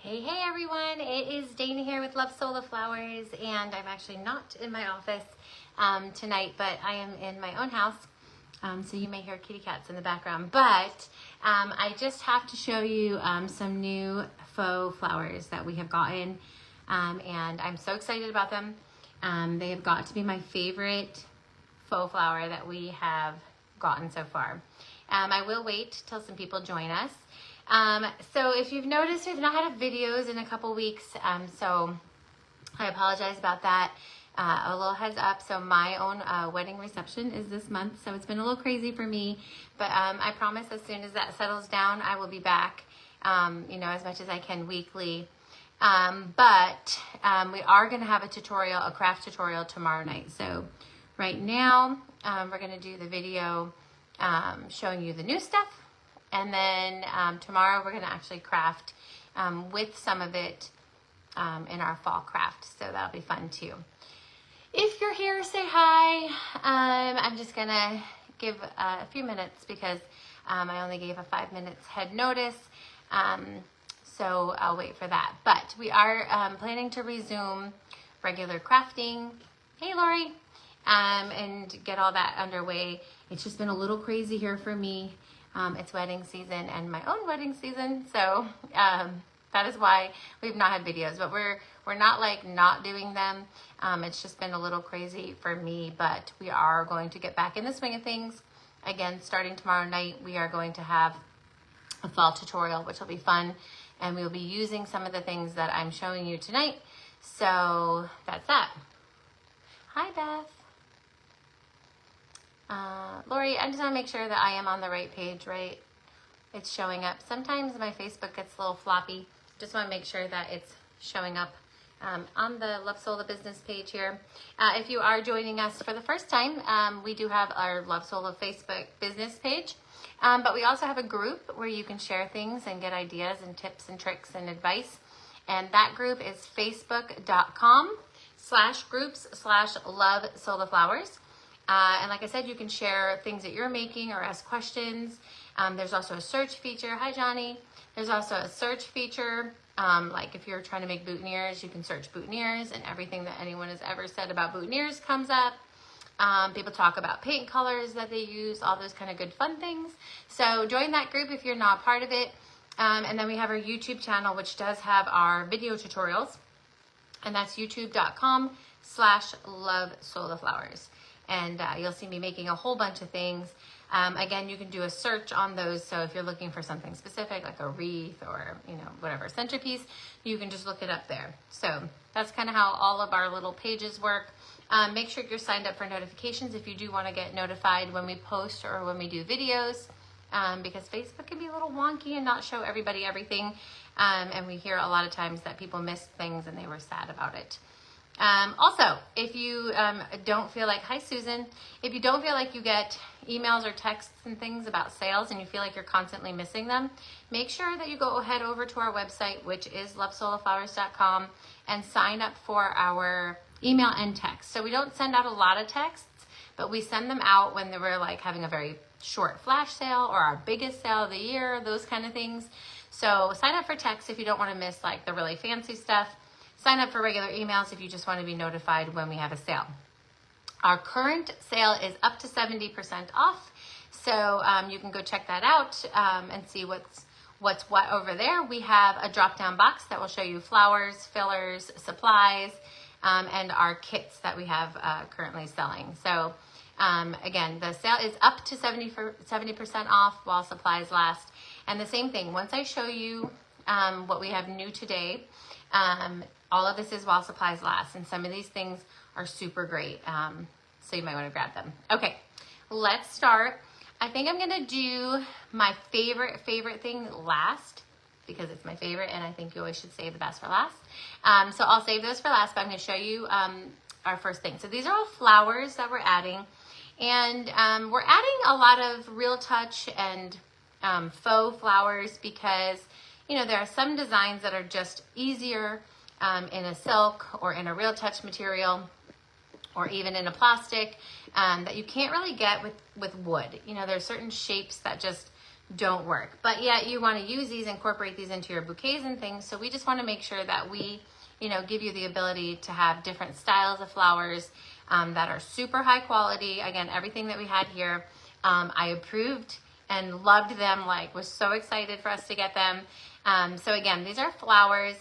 Hey everyone, it is Dana here with Love Soul of Flowers, and I'm actually not in my office tonight, but I am in my own house, so you may hear kitty cats in the background, but I just have to show you some new faux flowers that we have gotten, and I'm so excited about them. They have got to be my favorite faux flower that we have gotten so far. I will wait till some people join us. So if you've noticed, we've not had videos in a couple weeks, so I apologize about that. A little heads up, so my own wedding reception is this month, so it's been a little crazy for me, but I promise as soon as that settles down, I will be back, you know, as much as I can weekly. But we are going to have a craft tutorial tomorrow night. So right now, we're going to do the video showing you the new stuff. And then tomorrow we're going to actually craft with some of it in our fall craft. So that'll be fun too. If you're here, say hi. I'm just going to give a few minutes because I only gave a 5 minutes head notice. So I'll wait for that. But we are planning to resume regular crafting. Hey, Lori. And get all that underway. It's just been a little crazy here for me. It's wedding season and my own wedding season, so that is why we've not had videos. But we're not like not doing them. It's just been a little crazy for me, but we are going to get back in the swing of things. Again, starting tomorrow night, we are going to have a fall tutorial, which will be fun, and we'll be using some of the things that I'm showing you tonight. So that's that. Hi, Beth. Lori, I just want to make sure that I am on the right page, right? It's showing up. Sometimes my Facebook gets a little floppy. Just want to make sure that it's showing up on the Love Soul of Business page here. If you are joining us for the first time, we do have our Love Soul of Facebook business page. But we also have a group where you can share things and get ideas and tips and tricks and advice. And that group is facebook.com/groups/Love Soul of Flowers. And like I said, you can share things that you're making or ask questions. There's also a search feature. Hi, Johnny. There's also a search feature. Like if you're trying to make boutonnieres, you can search boutonnieres and everything that anyone has ever said about boutonnieres comes up. People talk about paint colors that they use, all those kind of good fun things. So join that group if you're not part of it. And then we have our YouTube channel, which does have our video tutorials. And that's youtube.com/Love-Soul-of-Flowers. And you'll see me making a whole bunch of things. Again, you can do a search on those. So if you're looking for something specific, like a wreath or, you know, whatever centerpiece, you can just look it up there. So that's kind of how all of our little pages work. Make sure you're signed up for notifications if you do want to get notified when we post or when we do videos, because Facebook can be a little wonky and not show everybody everything. And we hear a lot of times that people missed things and they were sad about it. Also, if you don't feel like, hi Susan, if you don't feel like you get emails or texts and things about sales and you feel like you're constantly missing them, make sure that you go head over to our website, which is lovesouloflowers.com, and sign up for our email and text. So we don't send out a lot of texts, but we send them out when we're like having a very short flash sale or our biggest sale of the year, those kind of things. So sign up for text if you don't want to miss like the really fancy stuff. Sign up for regular emails if you just want to be notified when we have a sale. Our current sale is up to 70% off, so you can go check that out and see what's what over there. We have a drop-down box that will show you flowers, fillers, supplies, and our kits that we have currently selling. So again, the sale is up to 70% off while supplies last. And the same thing, once I show you what we have new today, all of this is while supplies last, and some of these things are super great, so you might want to grab them. Okay, let's start. I think I'm going to do my favorite thing last, because it's my favorite, and I think you always should save the best for last. So I'll save those for last, but I'm going to show you our first thing. So these are all flowers that we're adding, and we're adding a lot of real touch and faux flowers because, you know, there are some designs that are just easier in a silk or in a real touch material or even in a plastic that you can't really get with wood. You know, there are certain shapes that just don't work. But yet you want to use these, incorporate these into your bouquets and things. So we just want to make sure that we, you know, give you the ability to have different styles of flowers that are super high quality. Again, everything that we had here, I approved and loved them, like was so excited for us to get them. So again, these are flowers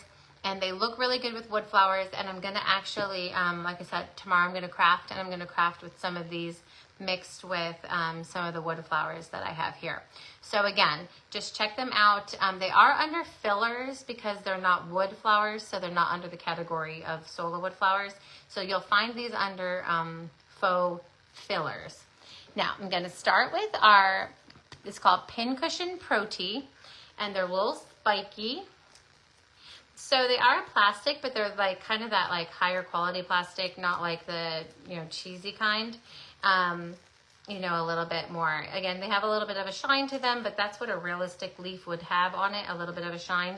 and they look really good with wood flowers. And I'm gonna actually, like I said, tomorrow I'm gonna craft, and I'm gonna craft with some of these mixed with some of the wood flowers that I have here. So again, just check them out. They are under fillers because they're not wood flowers, so they're not under the category of solo wood flowers. So you'll find these under faux fillers. Now I'm gonna start with our, it's called Pincushion Pro Tee, and they're a little spiky. So they are plastic, but they're like kind of that like higher quality plastic, not like the, you know, cheesy kind. You know, a little bit more. Again, they have a little bit of a shine to them, but that's what a realistic leaf would have on it, a little bit of a shine,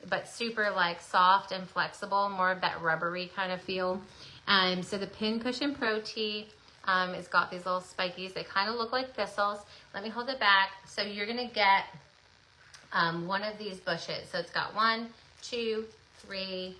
but super like soft and flexible, more of that rubbery kind of feel. So the Pincushion Pro Tee, it's got these little spikies. They kind of look like thistles. Let me hold it back. So you're gonna get one of these bushes. So it's got 1, 2, 3,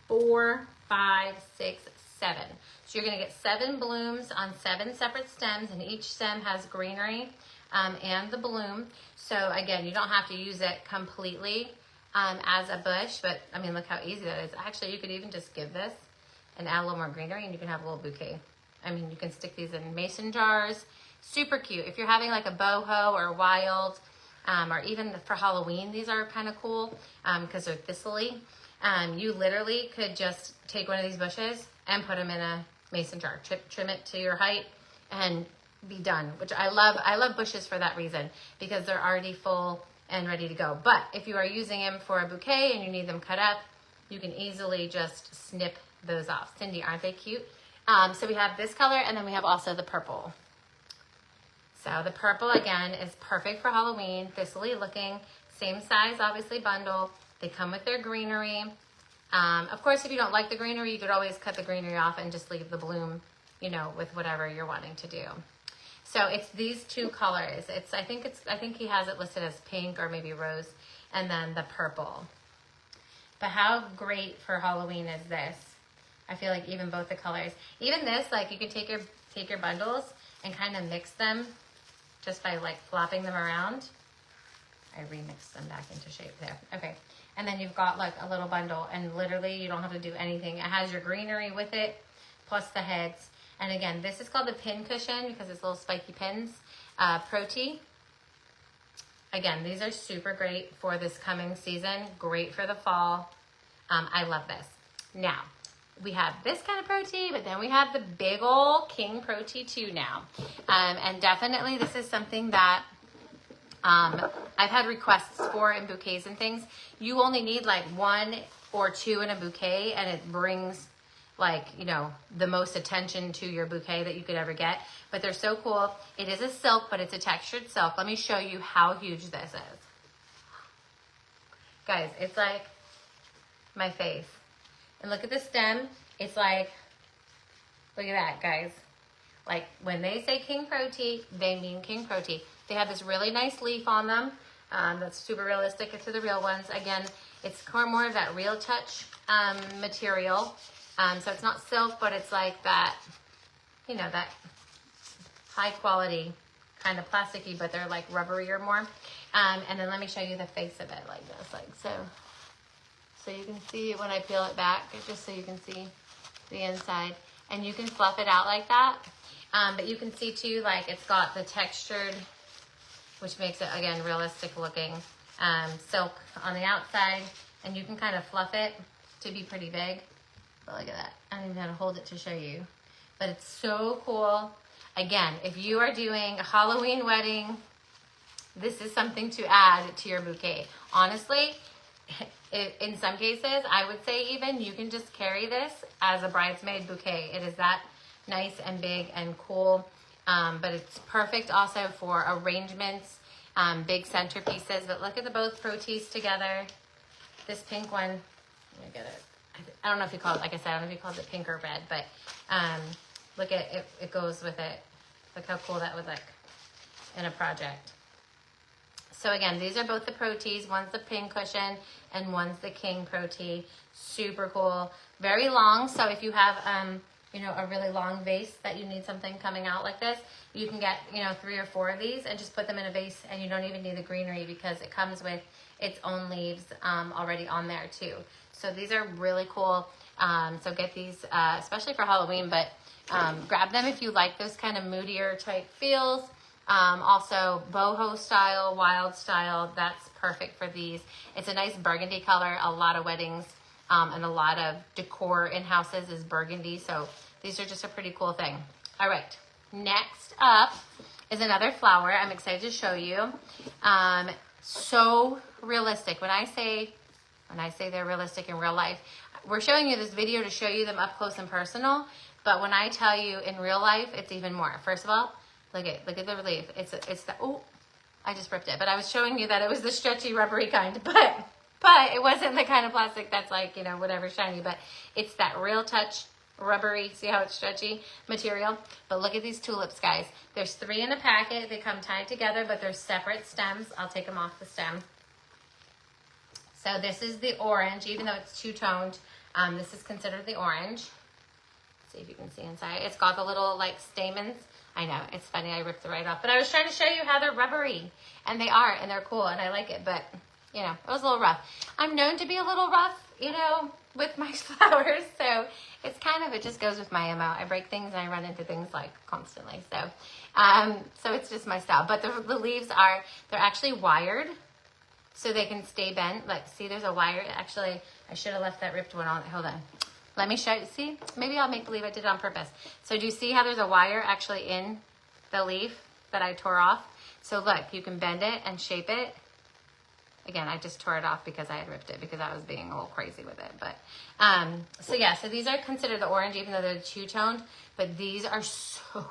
4, 5, 6, 7. So you're gonna get 7 blooms on 7 separate stems, and each stem has greenery and the bloom. So again, you don't have to use it completely as a bush, but I mean, look how easy that is. Actually, you could even just give this and add a little more greenery and you can have a little bouquet. I mean, you can stick these in mason jars. Super cute. If you're having like a boho or wild, or even for Halloween, these are kind of cool because they're thistly. You literally could just take one of these bushes and put them in a mason jar, trim it to your height and be done, which I love. I love bushes for that reason, because they're already full and ready to go. But if you are using them for a bouquet and you need them cut up, you can easily just snip those off. Cindy, aren't they cute? So we have this color, and then we have also the purple. So the purple, again, is perfect for Halloween, thistly looking, same size, obviously, bundle. They come with their greenery. Of course, if you don't like the greenery, you could always cut the greenery off and just leave the bloom, you know, with whatever you're wanting to do. So it's these 2 colors. I think he has it listed as pink or maybe rose, and then the purple. But how great for Halloween is this? I feel like even both the colors, even this, like you can take your bundles and kind of mix them just by like flopping them around. I remixed them back into shape there. Okay. And then you've got like a little bundle, and literally you don't have to do anything. It has your greenery with it, plus the heads. And again, this is called the Pincushion because it's little spiky pins. Pro Tee. Again, these are super great for this coming season. Great for the fall. I love this. Now, we have this kind of Pro Tee, but then we have the big old King Pro Tee too now. And definitely this is something that I've had requests for in bouquets and things. You only need like 1 or 2 in a bouquet, and it brings like, you know, the most attention to your bouquet that you could ever get. But they're so cool. It is a silk, but it's a textured silk. Let me show you how huge this is. Guys, it's like my face. And look at the stem. It's like, look at that, guys. Like when they say King Pro Tee, they mean King Pro Tee. They have this really nice leaf on them. That's super realistic to the real ones. Again, it's more of that Real Touch material. So it's not silk, but it's like that, you know, that high quality kind of plasticky, but they're like rubberier more. And then let me show you the face of it like this, like so. So you can see it when I peel it back, just so you can see the inside. And you can fluff it out like that. But you can see too, like it's got the textured, which makes it, again, realistic looking silk on the outside. And you can kind of fluff it to be pretty big. But look at that. I don't even know how to hold it to show you. But it's so cool. Again, if you are doing a Halloween wedding, this is something to add to your bouquet. Honestly, in some cases, I would say even you can just carry this as a bridesmaid bouquet. It is that nice and big and cool. But it's perfect also for arrangements, big centerpieces. But look at the both Pro Tees together. This pink one, let me get it. I don't know if you call it, like I said, I don't know if you call it pink or red, but look at it, it goes with it. Look how cool that would look in a project. So again, these are both the Pro Tees. One's the pincushion and one's the King Pro Tee. Super cool. Very long. So if you have, you know, a really long vase that you need something coming out like this, you can get, you know, 3 or 4 of these and just put them in a vase, and you don't even need the greenery because it comes with its own leaves already on there too. So these are really cool. So get these, especially for Halloween, but grab them if you like those kind of moodier type feels. Also boho style, wild style, that's perfect for these. It's a nice burgundy color. A lot of weddings and a lot of decor in houses is burgundy. So these are just a pretty cool thing. All right, next up is another flower I'm excited to show you. So realistic. When I say they're realistic in real life, we're showing you this video to show you them up close and personal. But when I tell you in real life, it's even more. First of all, look at the relief. It's the, oh, I just ripped it. But I was showing you that it was the stretchy, rubbery kind. But it wasn't the kind of plastic that's like, you know, whatever, shiny. But it's that Real Touch rubbery, see how it's stretchy material? But look at these tulips, guys. There's 3 in a packet. They come tied together, but they're separate stems. I'll take them off the stem. So this is the orange, even though it's two-toned. This is considered the orange. See if you can see inside. It's got the little like stamens. I know, it's funny, I ripped it right off. But I was trying to show you how they're rubbery. And they are, and they're cool, and I like it. But, you know, it was a little rough. I'm known to be a little rough, you know, with my flowers. So it's kind of, it just goes with my MO. I break things and I run into things like constantly. So so it's just my style. But the leaves are, they're actually wired. So they can stay bent. Like, see, there's a wire. Actually, I should have left that ripped one on. Hold on. Let me show you. See, maybe I'll make believe I did it on purpose. So do you see how there's a wire actually in the leaf that I tore off? So look, you can bend it and shape it. Again, I just tore it off because I had ripped it because I was being a little crazy with it. But so yeah, so these are considered the orange, even though they're two-toned. But these are so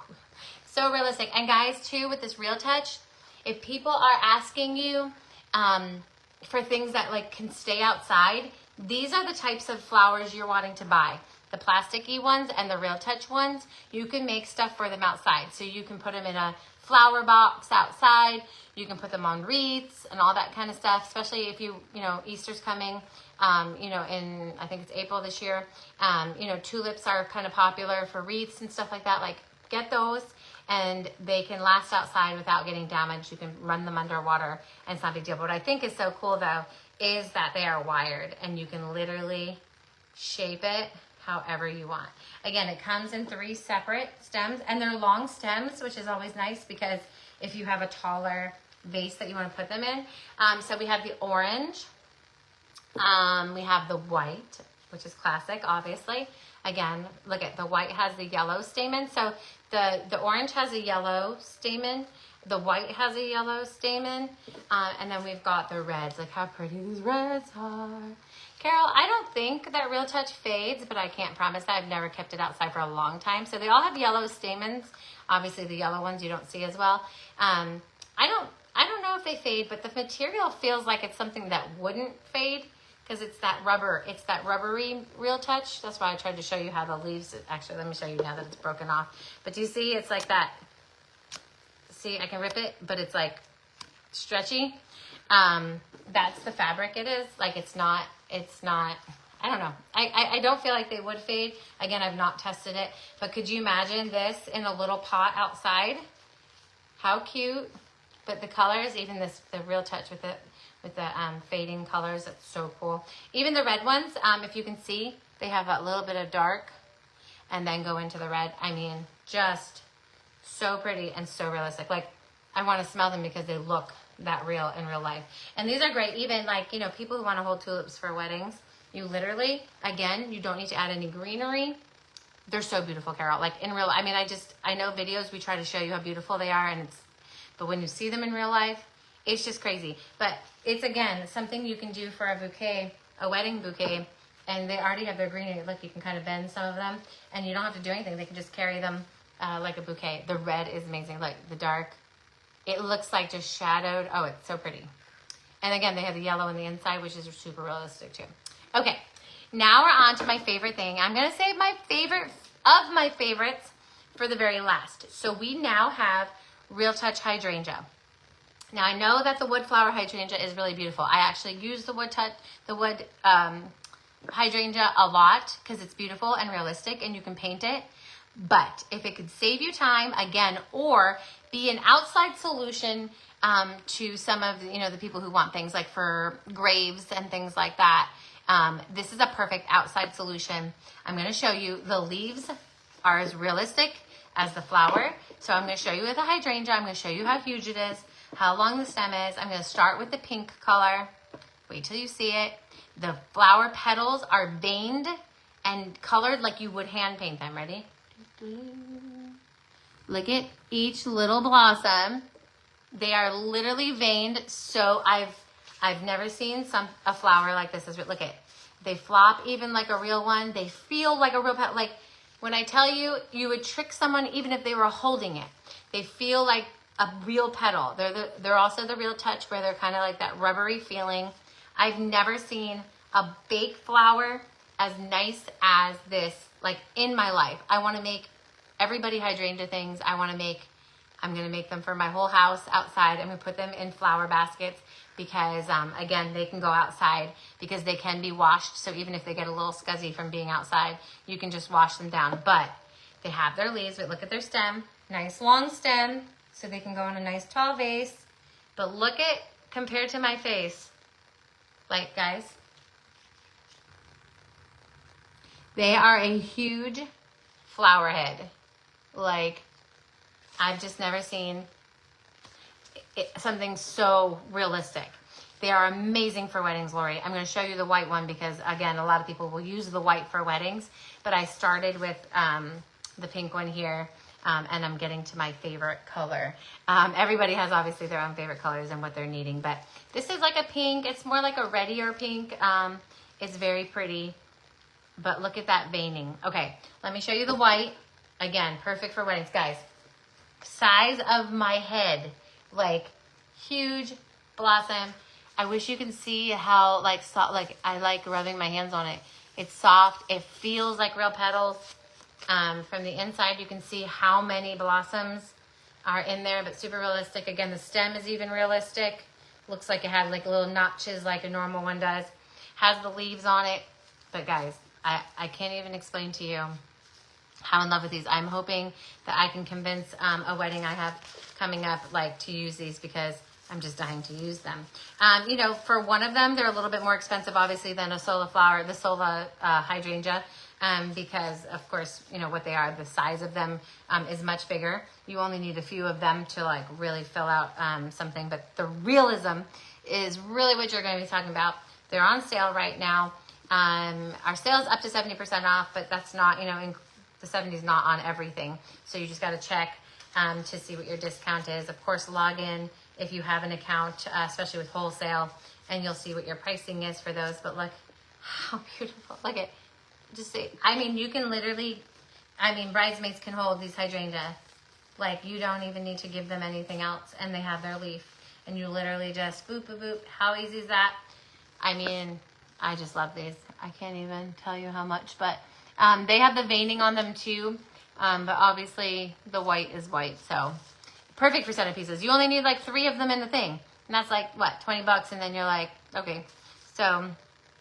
realistic. And guys, too, with this Real Touch, if people are asking you for things that like can stay outside, these are the types of flowers you're wanting to buy. The plasticky ones and the Real Touch ones, you can make stuff for them outside. So you can put them in a flower box outside. You can put them on wreaths and all that kind of stuff, especially if you know, Easter's coming, you know, in, I think it's April this year. You know, tulips are kind of popular for wreaths and stuff like that. Like, get those, and they can last outside without getting damaged. You can run them underwater, and it's not a big deal. But what I think is so cool, though, is that they are wired, and you can literally shape it however you want. Again, it comes in 3 separate stems, and they're long stems, which is always nice because if you have a taller vase that you want to put them in. So we have the orange. We have the white, which is classic, obviously. Again, look at the white has the yellow stamen. So the orange has a yellow stamen. The white has a yellow stamen. And then we've got the reds. Look how pretty these reds are. Carol, I don't think that Real Touch fades, but I can't promise that. I've never kept it outside for a long time. So they all have yellow stamens. Obviously, the yellow ones you don't see as well. I don't know if they fade, but the material feels like it's something that wouldn't fade because it's that rubber. It's that rubbery Real Touch. That's why I tried to show you how the leaves. Actually, let me show you now that it's broken off. But do you see? It's like that. See, I can rip it, but it's like stretchy. That's the fabric it is. Like it's not, I don't know. I don't feel like they would fade. Again, I've not tested it, but could you imagine this in a little pot outside? How cute. But the colors, even this, the Real Touch with the fading colors, it's so cool. Even the red ones, if you can see, they have a little bit of dark and then go into the red. I mean, just so pretty and so realistic. Like, I want to smell them because they look that real in real life. And these are great, even like, you know, people who want to hold tulips for weddings. You literally, again, you don't need to add any greenery. They're so beautiful, Carol. Like in real, I mean, I know videos, we try to show you how beautiful they are, but when you see them in real life, it's just crazy. But it's, again, something you can do for a bouquet, a wedding bouquet, and they already have their greenery. Look, you can kind of bend some of them, and you don't have to do anything. They can just carry them like a bouquet. The red is amazing. Like the dark, it looks like just shadowed. Oh, it's so pretty. And again, they have the yellow on the inside, which is super realistic too. Okay, now we're on to my favorite thing. I'm going to save my favorite of my favorites for the very last. So we now have Real Touch Hydrangea. Now I know that the wood flower hydrangea is really beautiful. I actually use the wood hydrangea a lot because it's beautiful and realistic and you can paint it. But if it could save you time, again, or be an outside solution to some of the people who want things like for graves and things like that, this is a perfect outside solution. I'm going to show you the leaves are as realistic as the flower. So I'm going to show you with the hydrangea. I'm going to show you how huge it is, how long the stem is. I'm going to start with the pink color. Wait till you see it. The flower petals are veined and colored like you would hand paint them. Ready? Look at each little blossom. They are literally veined. So I've never seen a flower like this. Look at, they flop even like a real one. They feel like a real petal. Like when I tell you, you would trick someone even if they were holding it. They feel like a real petal. They're also the real touch where they're kind of like that rubbery feeling. I've never seen a baked flower as nice as this, like in my life. I want to make everybody hydrangea things. I'm going to make them for my whole house outside. I'm going to put them in flower baskets because, again, they can go outside because they can be washed. So even if they get a little scuzzy from being outside, you can just wash them down. But they have their leaves, but look at their stem. Nice long stem, so they can go in a nice tall vase. But look at, compared to my face, like guys, they are a huge flower head. Like, I've just never seen something so realistic. They are amazing for weddings, Lori. I'm going to show you the white one because, again, a lot of people will use the white for weddings. But I started with the pink one here, and I'm getting to my favorite color. Everybody has obviously their own favorite colors and what they're needing. But this is like a pink. It's more like a reddier pink. It's very pretty. But look at that veining. Okay, let me show you the white. Again, perfect for weddings. Guys, size of my head. Like, huge blossom. I wish you can see how, like, soft, like, I like rubbing my hands on it. It's soft. It feels like real petals. From the inside, you can see how many blossoms are in there, but super realistic. Again, the stem is even realistic. Looks like it had, like, little notches like a normal one does. Has the leaves on it. But, guys, I can't even explain to you how in love with these. I'm hoping that I can convince a wedding I have coming up, like, to use these because I'm just dying to use them. For one of them, they're a little bit more expensive, obviously, than a sola flower, the sola hydrangea, because, of course, what they are, the size of them is much bigger. You only need a few of them to, like, really fill out something. But the realism is really what you're going to be talking about. They're on sale right now. Our sale is up to 70% off, but that's not, the 70 is not on everything. So you just got to check to see what your discount is. Of course, log in if you have an account, especially with wholesale, and you'll see what your pricing is for those. But look how beautiful. Look at, just say, you can literally, bridesmaids can hold these hydrangea. Like, you don't even need to give them anything else, and they have their leaf. And you literally just boop, boop, boop. How easy is that? I just love these. I can't even tell you how much, but they have the veining on them too. But obviously the white is white, so perfect for centerpieces. You only need like 3 of them in the thing, and that's like what, $20, and then you're like, okay. So,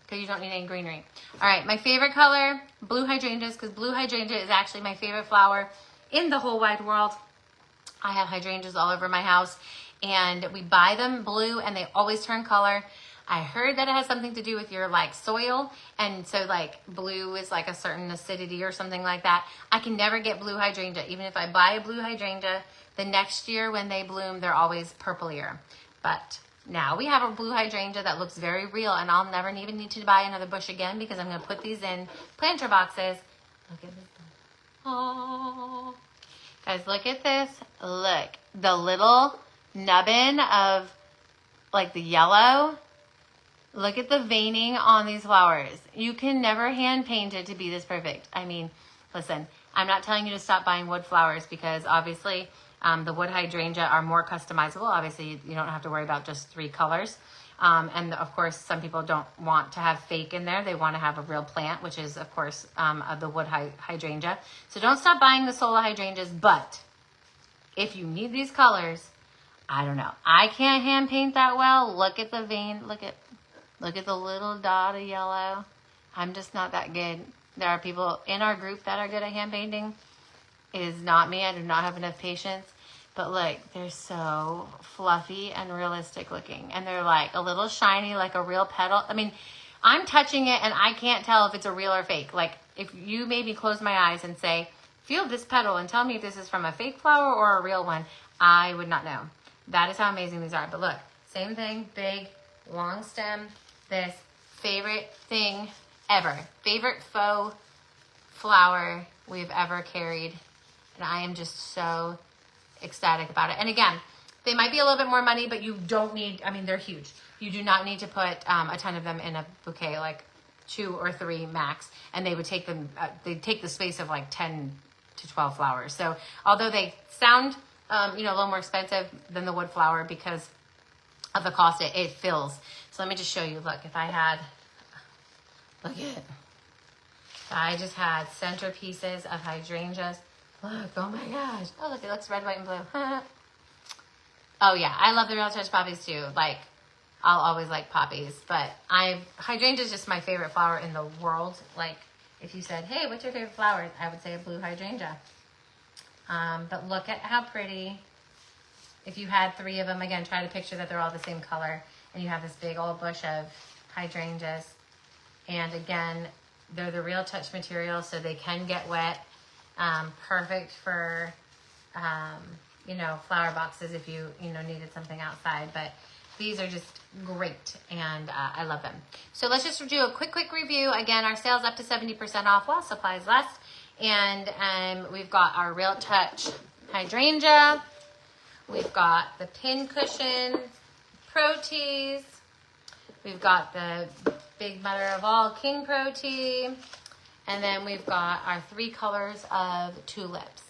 because you don't need any greenery. All right, my favorite color, blue hydrangeas, because blue hydrangea is actually my favorite flower in the whole wide world. I have hydrangeas all over my house, and we buy them blue, and they always turn color. I heard that it has something to do with your like soil, and so like blue is like a certain acidity or something like that. I can never get blue hydrangea. Even if I buy a blue hydrangea, the next year when they bloom, they're always purplier. But now we have a blue hydrangea that looks very real, and I'll never even need to buy another bush again because I'm going to put these in planter boxes. Look at this. Oh, guys, look at this. Look, the little nubbin of like the yellow. Look at the veining on these flowers. You can never hand paint it to be this perfect. Listen, I'm not telling you to stop buying wood flowers because obviously the wood hydrangea are more customizable. Obviously, you don't have to worry about just 3 colors. And of course, some people don't want to have fake in there. They want to have a real plant, which is, of course, the wood hydrangea. So don't stop buying the sola hydrangeas. But if you need these colors, I don't know. I can't hand paint that well. Look at the vein. Look at the little dot of yellow. I'm just not that good. There are people in our group that are good at hand painting. It is not me. I do not have enough patience. But look, they're so fluffy and realistic looking. And they're like a little shiny, like a real petal. I mean, I'm touching it and I can't tell if it's a real or fake. Like if you made me close my eyes and say, feel this petal and tell me if this is from a fake flower or a real one, I would not know. That is how amazing these are. But look, same thing, big, long stem. This favorite thing ever. Favorite faux flower we've ever carried. And I am just so ecstatic about it. And again, they might be a little bit more money, but you don't need, I mean, they're huge. You do not need to put a ton of them in a bouquet, like 2 or 3 max. And they would take them, they take the space of like 10 to 12 flowers. So although they sound, a little more expensive than the wood flower because of the cost, it fills. So let me just show you. Look, if I had, look at it. I just had centerpieces of hydrangeas. Look, oh my gosh. Oh, look, it looks red, white, and blue. Oh yeah, I love the Real Touch poppies too. Like, I'll always like poppies, but hydrangea is just my favorite flower in the world. Like, if you said, hey, what's your favorite flower? I would say a blue hydrangea. But look at how pretty. If you had 3 of them, again, try to picture that they're all the same color, and you have this big old bush of hydrangeas. And again, they're the Real Touch material, so they can get wet. Perfect for, flower boxes if you, needed something outside. But these are just great, and I love them. So let's just do a quick review. Again, our sale's up to 70% off while supplies last. And we've got our Real Touch hydrangea. We've got the pin cushion Pro Tees. We've got the Big Mother of All King Pro Tee. And then we've got our 3 colors of tulips.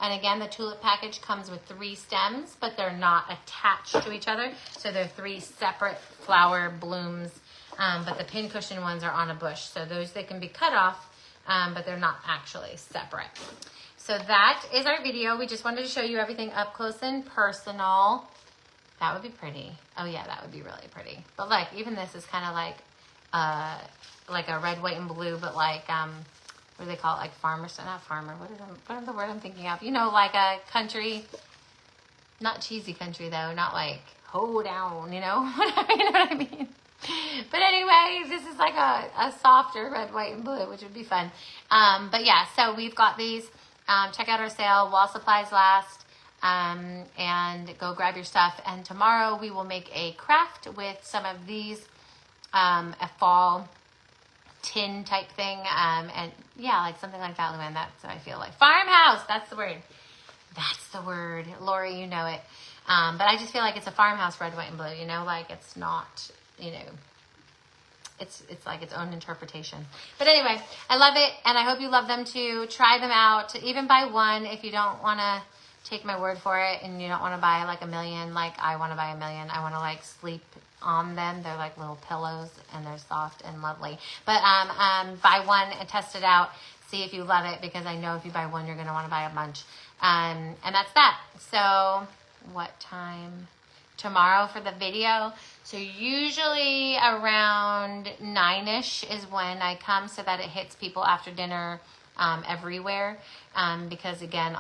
And again, the tulip package comes with 3 stems, but they're not attached to each other. So they're 3 separate flower blooms. But the pin cushion ones are on a bush. So those, they can be cut off, but they're not actually separate. So that is our video. We just wanted to show you everything up close and personal. That would be pretty. Oh yeah, that would be really pretty. But like, even this is kind of like a red, white, and blue, but like, what do they call it? Like farmer, not farmer. What is the word I'm thinking of? Like a country, not cheesy country though, not like hoe down, you know what I mean? But anyway, this is like a softer red, white, and blue, which would be fun. But yeah, so we've got these. Check out our sale while supplies last, and go grab your stuff. And tomorrow we will make a craft with some of these, a fall tin type thing, and yeah, like something like that, Luann. That's what I feel like. Farmhouse, that's the word. That's the word. Lori, you know it. But I just feel like it's a farmhouse red, white, and blue, like it's not, it's like its own interpretation. But anyway, I love it, and I hope you love them too. Try them out. Even buy one if you don't want to take my word for it, and you don't want to buy like a million. Like I want to buy a million. I want to like sleep on them. They're like little pillows, and they're soft and lovely. But buy one and test it out. See if you love it, because I know if you buy one, you're going to want to buy a bunch. And that's that. So what time? Tomorrow for the video. So usually around 9ish is when I come, so that it hits people after dinner everywhere. Because again,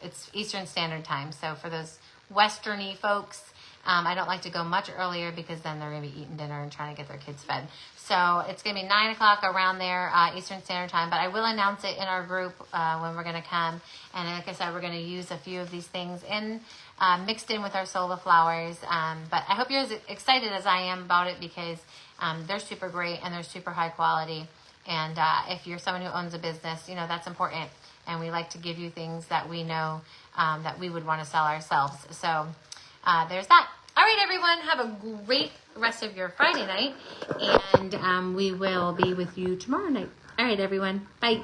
it's Eastern Standard Time. So for those Westerny folks, I don't like to go much earlier, because then they're going to be eating dinner and trying to get their kids fed. So it's going to be 9 o'clock around there, Eastern Standard Time. But I will announce it in our group when we're going to come. And like I said, we're going to use a few of these things mixed in with our Sola flowers. But I hope you're as excited as I am about it, because they're super great and they're super high quality. And if you're someone who owns a business, that's important. And we like to give you things that we know that we would want to sell ourselves. So there's that. All right, everyone, have a great rest of your Friday night, and we will be with you tomorrow night. All right, everyone. Bye.